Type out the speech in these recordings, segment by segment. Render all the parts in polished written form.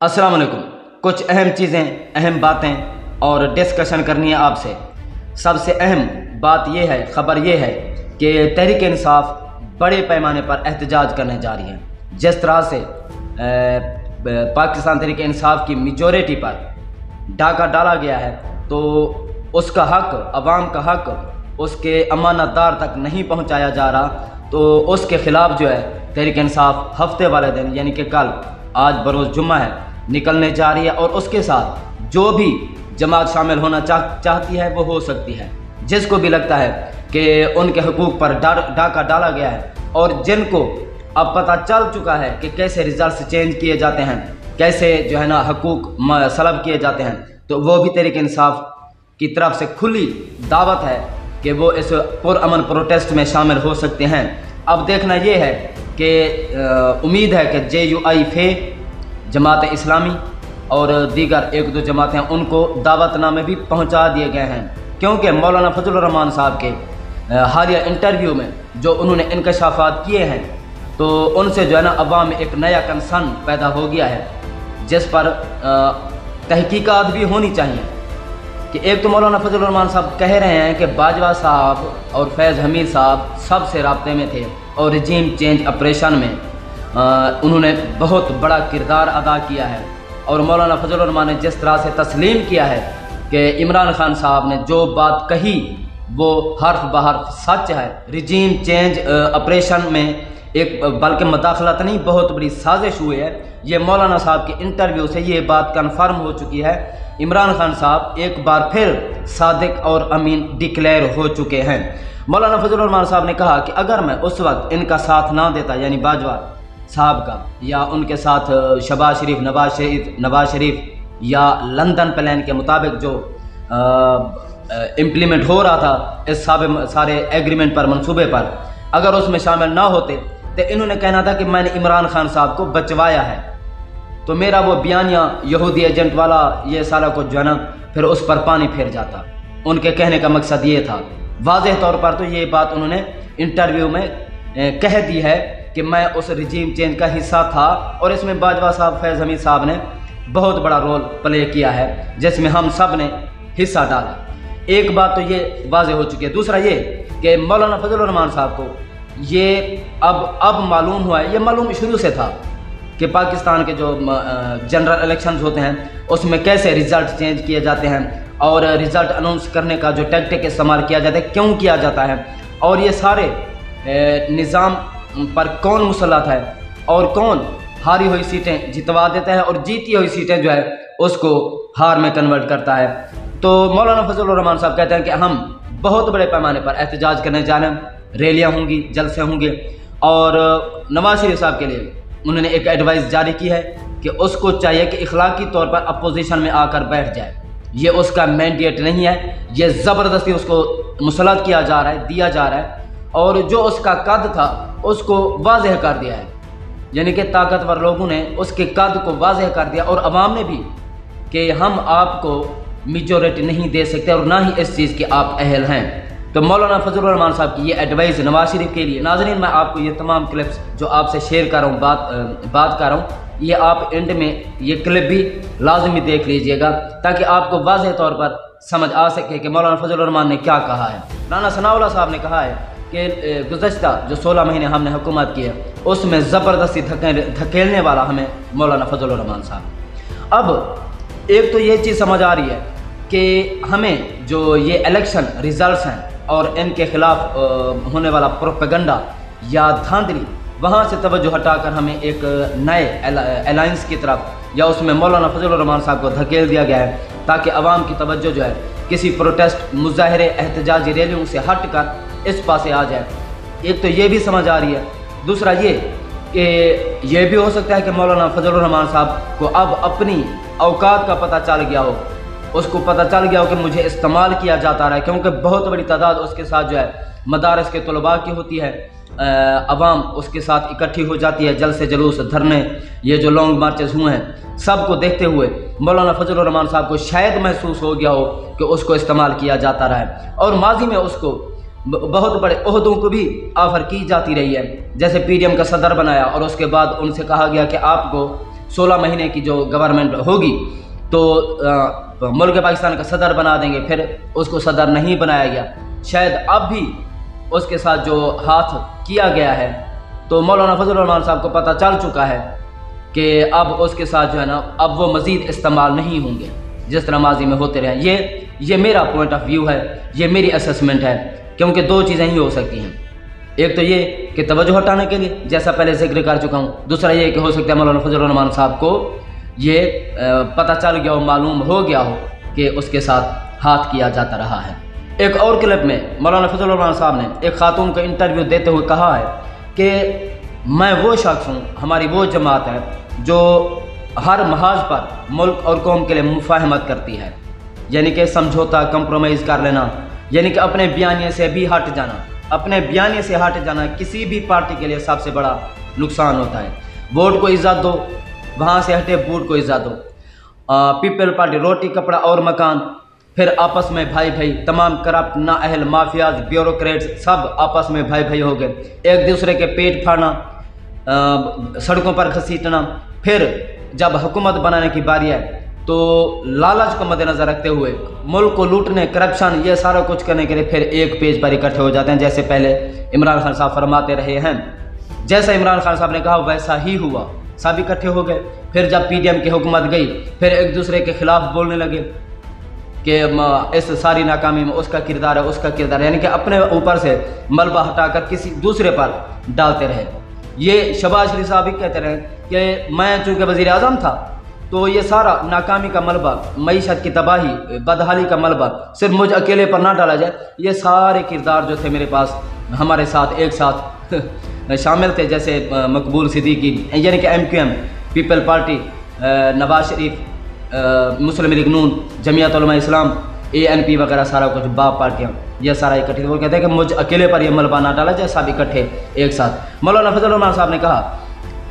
अस्सलाम वालेकुम। कुछ अहम चीज़ें, अहम बातें और डिस्कशन करनी है आपसे। सबसे अहम बात यह है, ख़बर यह है कि तहरीक इंसाफ बड़े पैमाने पर एहतजाज करने जा रही है। जिस तरह से पाकिस्तान तहरीक इंसाफ की मेजॉरिटी पर डाका डाला गया है, तो उसका हक, अवाम का हक उसके अमानतदार तक नहीं पहुंचाया जा रहा, तो उसके ख़िलाफ़ जो है तहरीक इंसाफ हफ्ते वाले दिन यानी कि कल, आज बरोज़ जुम्मा है, निकलने जा रही है। और उसके साथ जो भी जमात शामिल होना चाहती है वो हो सकती है। जिसको भी लगता है कि उनके हुकूक पर डाका डाला गया है और जिनको अब पता चल चुका है कि कैसे रिजल्ट चेंज किए जाते हैं, कैसे जो है ना हुकूक सलब किए जाते हैं, तो वो भी तहरीक इंसाफ की तरफ से खुली दावत है कि वो इस पुरअमन प्रोटेस्ट में शामिल हो सकते हैं। अब देखना ये है कि उम्मीद है कि JUI जमात इस्लामी और दीगर एक दो जमातें, उनको दावतनामे भी पहुंचा दिए गए हैं, क्योंकि मौलाना फजलुर रहमान साहब के हालिया इंटरव्यू में जो उन्होंने इंकशाफात किए हैं, तो उनसे जो है ना अवाम में एक नया कंसर्न पैदा हो गया है, जिस पर तहकीकात भी होनी चाहिए। कि एक तो मौलाना फजलुर रहमान साहब कह रहे हैं कि बाजवा साहब और फैज़ हमीद साहब सबसे राब्ते में थे और रिजीम चेंज ऑपरेशन में उन्होंने बहुत बड़ा किरदार अदा किया है। और मौलाना फजलुर रहमान ने जिस तरह से तस्लीम किया है कि इमरान खान साहब ने जो बात कही वो हर्फ बहर्फ सच है। रिजीम चेंज ऑपरेशन में एक बल्कि मदाखलत नहीं, बहुत बड़ी साजिश हुई है। ये मौलाना साहब के इंटरव्यू से ये बात कन्फर्म हो चुकी है। इमरान खान साहब एक बार फिर सादिक और अमीन डिक्लेयर हो चुके हैं। मौलाना फजलुर रहमान साहब ने कहा कि अगर मैं उस वक्त इनका साथ ना देता, यानी बाजवा साहब का, या उनके साथ शहबाज शरीफ, नवाज शरीफ या लंदन प्लान के मुताबिक जो इम्प्लीमेंट हो रहा था इस सारे एग्रीमेंट पर, मंसूबे पर, अगर उसमें शामिल ना होते तो इन्होंने कहना था कि मैंने इमरान खान साहब को बचवाया है। तो मेरा वो बयानिया यहूदी एजेंट वाला ये सारा कुछ जो है ना फिर उस पर पानी फेर जाता। उनके कहने का मकसद ये था। वाज़ेह तौर पर तो ये बात उन्होंने इंटरव्यू में कह दी है कि मैं उस रिजीम चेंज का हिस्सा था, और इसमें बाजवा साहब, फैज़ हमीद साहब ने बहुत बड़ा रोल प्ले किया है, जिसमें हम सब ने हिस्सा डाला। एक बात तो ये वाज़ेह हो चुकी है। दूसरा ये कि मौलाना फजलुर रहमान साहब को ये अब मालूम हुआ है, ये मालूम शुरू से था कि पाकिस्तान के जो जनरल इलेक्शंस होते हैं उसमें कैसे रिज़ल्ट चेंज किए जाते हैं और रिज़ल्ट अनाउंस करने का जो टैक्टिक इस्तेमाल किया जाता है, क्यों किया जाता है, और ये सारे निज़ाम पर कौन मुसल्लत है और कौन हारी हुई सीटें जितवा देता है और जीती हुई सीटें जो है उसको हार में कन्वर्ट करता है। तो मौलाना फजलुर रहमान साहब कहते हैं कि हम बहुत बड़े पैमाने पर एहतजाज करने जा रहे हैं, रैलियाँ होंगी, जलसे होंगे। और नवाज शरीफ साहब के लिए उन्होंने एक एडवाइस जारी की है कि उसको चाहिए कि इखलाकी तौर पर अपोजिशन में आकर बैठ जाए। ये उसका मैंडेट नहीं है, ये ज़बरदस्ती उसको मुसल्लत किया जा रहा है, दिया जा रहा है, और जो उसका कद था उसको वाज़ेह कर दिया है। यानी कि ताकतवर लोगों ने उसके कद को वाज़ेह कर दिया, और अवाम ने भी, कि हम आपको मेजॉरिटी नहीं दे सकते और ना ही इस चीज़ के आप अहल हैं। तो मौलाना फजलुर रहमान साहब की ये एडवाइस नवाज शरीफ के लिए। नाज़रीन, मैं आपको ये तमाम क्लिप्स जो आपसे शेयर कर रहा हूँ, बात कर रहा हूँ, ये आप एंड में ये क्लिप भी लाजमी देख लीजिएगा, ताकि आपको वाज़ेह तौर पर समझ आ सके कि मौलाना फजलुर रहमान ने क्या कहा है। राना सनाउल्लाह साहब ने कहा है कि गुज़श्ता जो 16 महीने हमने हुकूमत की है उसमें ज़बरदस्ती धकेलने वाला हमें मौलाना फजलुर रहमान साहब। अब एक तो ये चीज़ समझ आ रही है कि हमें जो ये इलेक्शन रिजल्ट्स हैं और इनके ख़िलाफ़ होने वाला प्रोपेगेंडा या धांधली, वहाँ से तवज्जो हटाकर हमें एक नए अलायंस की तरफ, या उसमें मौलाना फजलुर रहमान साहब को धकेल दिया गया है, ताकि अवाम की तवज्जो जो है किसी प्रोटेस्ट, मुजाहरे, एहतजाजी रैलियों से हट कर इस पासे आ जाए। एक तो ये भी समझ आ रही है। दूसरा ये कि ये भी हो सकता है कि मौलाना फजलुर रहमान साहब को अब अपनी औकात का पता चल गया हो, उसको पता चल गया हो कि मुझे इस्तेमाल किया जाता रहा है, क्योंकि बहुत बड़ी तादाद उसके साथ जो है मदारस के तलबा की होती है, अवाम उसके साथ इकट्ठी हो जाती है, जलसे, जुलूस, धरने, ये जो लॉन्ग मार्चेस हुए हैं, सबको देखते हुए मौलाना फजलुर रहमान साहब को शायद महसूस हो गया हो कि उसको इस्तेमाल किया जाता रहा है। और माजी में उसको बहुत बड़े ओहदों को भी ऑफ़र की जाती रही है, जैसे PDM का सदर बनाया और उसके बाद उनसे कहा गया कि आपको 16 महीने की जो गवर्नमेंट होगी तो मुल्क पाकिस्तान का सदर बना देंगे, फिर उसको सदर नहीं बनाया गया। शायद अब भी उसके साथ जो हाथ किया गया है तो मौलाना फजल रहमान साहब को पता चल चुका है कि अब उसके साथ जो है ना, अब वो मज़ीद इस्तेमाल नहीं होंगे जिस तरह माजी में होते रहे। ये मेरा पॉइंट ऑफ व्यू है, ये मेरी असेसमेंट है, क्योंकि दो चीज़ें ही हो सकती हैं। एक तो ये कि तवज्जो हटाने के लिए, जैसा पहले जिक्र कर चुका हूँ। दूसरा ये कि हो सकता है मौलाना फजल रहमान साहब को ये पता चल गया हो, मालूम हो गया हो कि उसके साथ हाथ किया जाता रहा है। एक और क्लिप में मौलाना फजल रहमान साहब ने एक खातून को इंटरव्यू देते हुए कहा है कि मैं वो शख्स हूँ, हमारी वो जमात है जो हर महाज पर मुल्क और कौम के लिए मुफाहमत करती है, यानी कि समझौता, कंप्रोमाइज़ कर लेना, यानी कि अपने बयानिए से भी हट जाना। अपने बयानिए से हट जाना किसी भी पार्टी के लिए सबसे बड़ा नुकसान होता है। वोट को इज्जत दो, वहाँ से हटे बूट को इज्जत दो। पीपल पार्टी रोटी कपड़ा और मकान, फिर आपस में भाई भाई, तमाम करप्ट नाअहल माफियाज ब्यूरोक्रेट्स सब आपस में भाई भाई हो गए, एक दूसरे के पेट फाड़ना, सड़कों पर घसीटना। फिर जब हुकूमत बनाने की बारी है तो लालच को मद्देनज़र रखते हुए मुल्क को लूटने, करप्शन, ये सारा कुछ करने के लिए फिर एक पेज पर इकट्ठे हो जाते हैं। जैसे पहले इमरान खान साहब फरमाते रहे हैं, जैसा इमरान खान साहब ने कहा वैसा ही हुआ, सब इकट्ठे हो गए। फिर जब PDM की हुकूमत गई, फिर एक दूसरे के खिलाफ बोलने लगे कि इस सारी नाकामी में उसका किरदार है, उसका किरदार है, यानी कि अपने ऊपर से मलबा हटाकर किसी दूसरे पर डालते रहे। ये शहबाज शरीफ साहब भी कहते रहे कि मैं चूँकि वज़ीर आज़म था तो ये सारा नाकामी का मलबा, मईशत की तबाही, बदहाली का मलबा सिर्फ मुझ अकेले पर ना डाला जाए। ये सारे किरदार जो थे मेरे पास, हमारे साथ एक साथ शामिल थे, जैसे मकबूल सिद्दीकी, यानी कि MQM, people party, Nawaz Sharif, मुस्लिम लीग नून, जमीयत उलमा इस्लाम, ANP वगैरह सारा कुछ बाप पार्टियाँ, ये सारा इकट्ठे। वो कहते हैं कि मुझ अकेले पर यह मलबा ना डाला जाए, सब इकट्ठे एक साथ। मौलाना फजल रहमान साहब ने कहा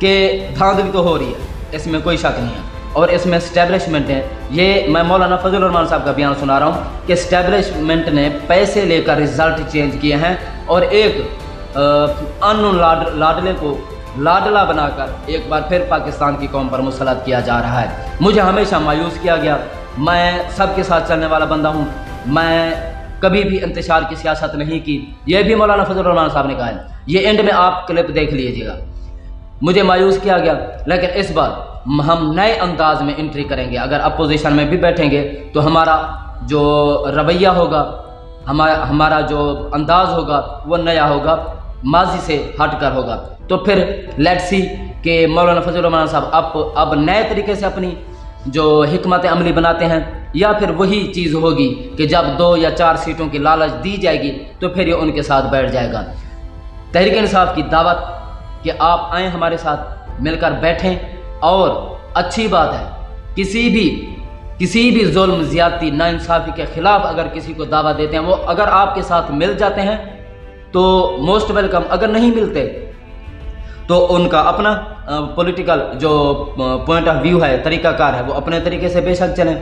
कि धांधली तो हो रही है, इसमें कोई शक नहीं है, और इसमें एस्टेब्लिशमेंट है। ये मैं मौलाना फजल रहमान साहब का बयान सुना रहा हूँ कि एस्टेब्लिशमेंट ने पैसे लेकर रिजल्ट चेंज किए हैं और एक अननोन लाडले को लाडला बनाकर एक बार फिर पाकिस्तान की कौम पर मुसलत किया जा रहा है। मुझे हमेशा मायूस किया गया। मैं सबके साथ चलने वाला बंदा हूँ, मैं कभी भी इंतशार की सियासत नहीं की, यह भी मौलाना फजल रहमान साहब ने कहा है। ये एंड में आप क्लिप देख लीजिएगा। मुझे मायूस किया गया, लेकिन इस बार हम नए अंदाज में एंट्री करेंगे। अगर अपोजिशन में भी बैठेंगे तो हमारा जो रवैया होगा, हमारा जो अंदाज होगा वो नया होगा, माजी से हटकर होगा। तो फिर लेट्स सी कि मौलाना फजल रहमान साहब अब नए तरीके से अपनी जो हिकमत अमली बनाते हैं, या फिर वही चीज़ होगी कि जब 2 या 4 सीटों की लालच दी जाएगी तो फिर ये उनके साथ बैठ जाएगा। तहरीक इंसाफ की दावत कि आप आएँ, हमारे साथ मिलकर बैठें। और अच्छी बात है, किसी भी जुल्म, ज़्यादती, नाइंसाफ़ी के ख़िलाफ़ अगर किसी को दावा देते हैं, वो अगर आपके साथ मिल जाते हैं तो मोस्ट वेलकम, अगर नहीं मिलते तो उनका अपना पॉलिटिकल जो पॉइंट ऑफ व्यू है, तरीक़ाकार है, वो अपने तरीके से बेशक चलें।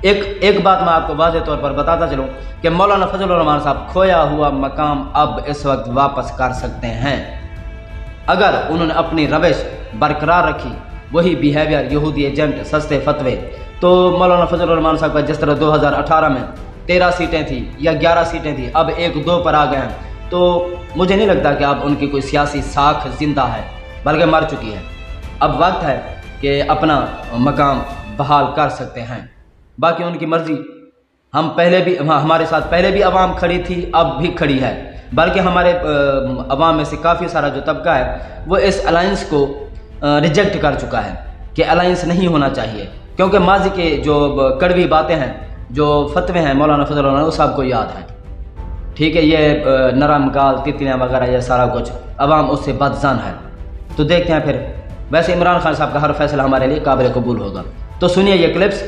एक बात मैं आपको वाज़ेह तौर पर बताता चलूँ कि मौलाना फजल रहमान साहब खोया हुआ मकाम अब इस वक्त वापस कर सकते हैं अगर उन्होंने अपनी रविश बरकरार रखी, वही बिहेवियर, यहूदी एजेंट, सस्ते फतवे। तो मौलाना फजल रहमान साहब का जिस तरह 2018 में 13 सीटें थी या 11 सीटें थी, अब 1-2 पर आ गए हैं, तो मुझे नहीं लगता कि अब उनकी कोई सियासी साख जिंदा है, बल्कि मर चुकी है। अब वक्त है कि अपना मकाम बहाल कर सकते हैं। बाकी उनकी मर्ज़ी। हम पहले भी, हमारे साथ पहले भी अवाम खड़ी थी, अब भी खड़ी है, बल्कि हमारे अवाम में से काफ़ी सारा जो तबका है वो इस अलाइंस को रिजेक्ट कर चुका है कि अलाइंस नहीं होना चाहिए, क्योंकि माजी के जो कड़वी बातें हैं, जो फतवे हैं मौलाना फजल रहमान, वो सबको याद है। ठीक है, ये नरम गाल, तितलियाँ वगैरह, ये सारा कुछ अवाम उससे बदजान है। तो देखते हैं फिर। वैसे इमरान खान साहब का हर फैसला हमारे लिए काबिल कबूल होगा। तो सुनिए ये क्लिप्स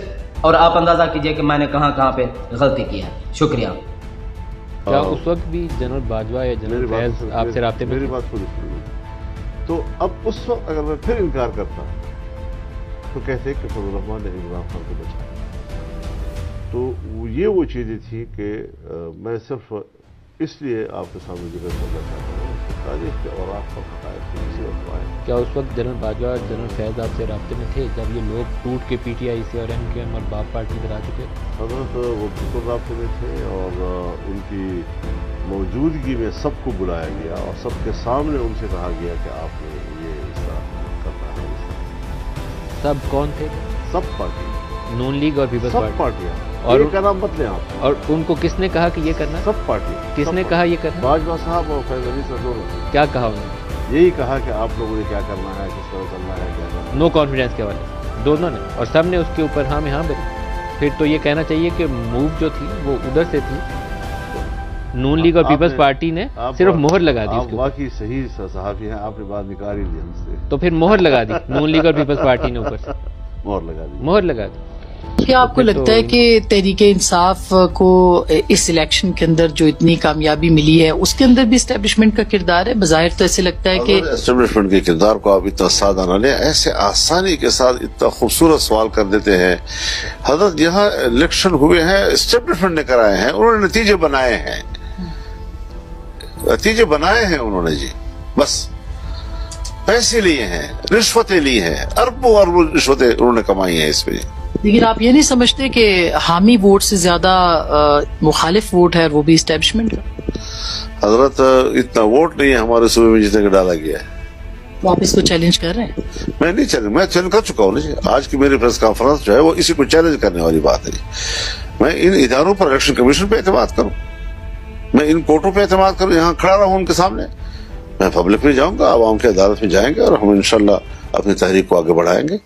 और आप अंदाज़ा कीजिए कि मैंने कहाँ पे गलती की है। शुक्रिया। क्या उस वक्त भी जनरल बाजवा या जनरल फैज आपसे राब्ते में? मेरी बात सुनिए। तो अब उस वक्त अगर मैं फिर इनकार करता तो कहते कि फजल रहमान ने इमरान खान को बचाया। तो वो चीज़ें थी कि मैं सिर्फ इसलिए आपके सामने जिक्र करना चाहता हूँ तारीख के और आप हकायक की किसी वक्त आए। क्या उस वक्त जनरल बाजवा और जनरल फैज आपसे राब्ते में थे जब ये लोग टूट के पीटीआई से और एमक्यूएम और बाप पार्टी में आ चुके? हजरत वो बिल्कुल राब्ते में थे और उनकी मौजूदगी में सबको बुलाया गया और सबके सामने उनसे कहा गया कि आपने ये इस तरह करना है, इस तरह। सब कौन थे? सब पार्टी, नून लीग और पीपल्स सब पार्टी। पार्टियां, और एक का नाम मत लें आप। और उनको किसने कहा कि ये करना? सब पार्टी। किसने कहा ये करना? बाजवा साहब और फैज अली साहब दोनों। क्या कहा उन्होंने? यही कहा कि आप लोगों ने क्या करना है, किस तरह करना है, क्या करना है। नो कॉन्फिडेंस के वाले दोनों ने, और सब ने उसके ऊपर हाँ में हाँ बोली। फिर तो ये कहना चाहिए कि मूव जो थी वो उधर से थी, नून लीग और पीपल्स पार्टी ने सिर्फ मोहर लगा दी उसके ऊपर। बाकी सही सहाफी हैं, आपने बात निकाल ही दी हमसे। तो फिर मोहर लगा दी नून लीग और पीपल्स पार्टी ने ऊपर से मोहर लगा दी। मोहर लगा दी। क्या आपको लगता है कि तहरीके इंसाफ को इस इलेक्शन के अंदर जो इतनी कामयाबी मिली है उसके अंदर भी एस्टेब्लिशमेंट का किरदार है? बज़ाहिर तो ऐसे लगता है कि एस्टेब्लिशमेंट के किरदार को आप इतना सादा न लें, ऐसे आसानी के साथ इतना खूबसूरत सवाल कर देते हैं। हजरत यहाँ इलेक्शन हुए हैं, एस्टेब्लिशमेंट ने कराए हैं, उन्होंने नतीजे बनाए हैं, नतीजे बनाए हैं उन्होंने जी। बस पैसे लिए हैं, रिश्वतें ली हैं, अरबों अरबों रिश्वतें उन्होंने कमाई हैं इसमें। लेकिन आप ये नहीं समझते कि हामी वोट से ज्यादा मुखालिफ वोट है और वो भी एस्टेब्लिशमेंट का? हजरत इतना वोट नहीं है हमारे सूबे में जितने का डाला गया है। तो आप इसको चैलेंज कर रहे हैं? मैं नहीं चैलेंज, मैं चैलेंज कर चुका हूँ जी। आज की मेरी प्रेस कॉन्फ्रेंस जो है वो इसी को चैलेंज करने वाली बात है जी। मैं इन इदारों पर, इलेक्शन कमीशन पे एतमाद करूँ, मैं इन कोर्टों पे एतमाद करूँ, यहाँ खड़ा रहूँ उनके सामने। मैं पब्लिक में जाऊंगा, आवाम की अदालत में जाएंगे और हम इंशाल्लाह अपनी तहरीक को आगे बढ़ाएंगे।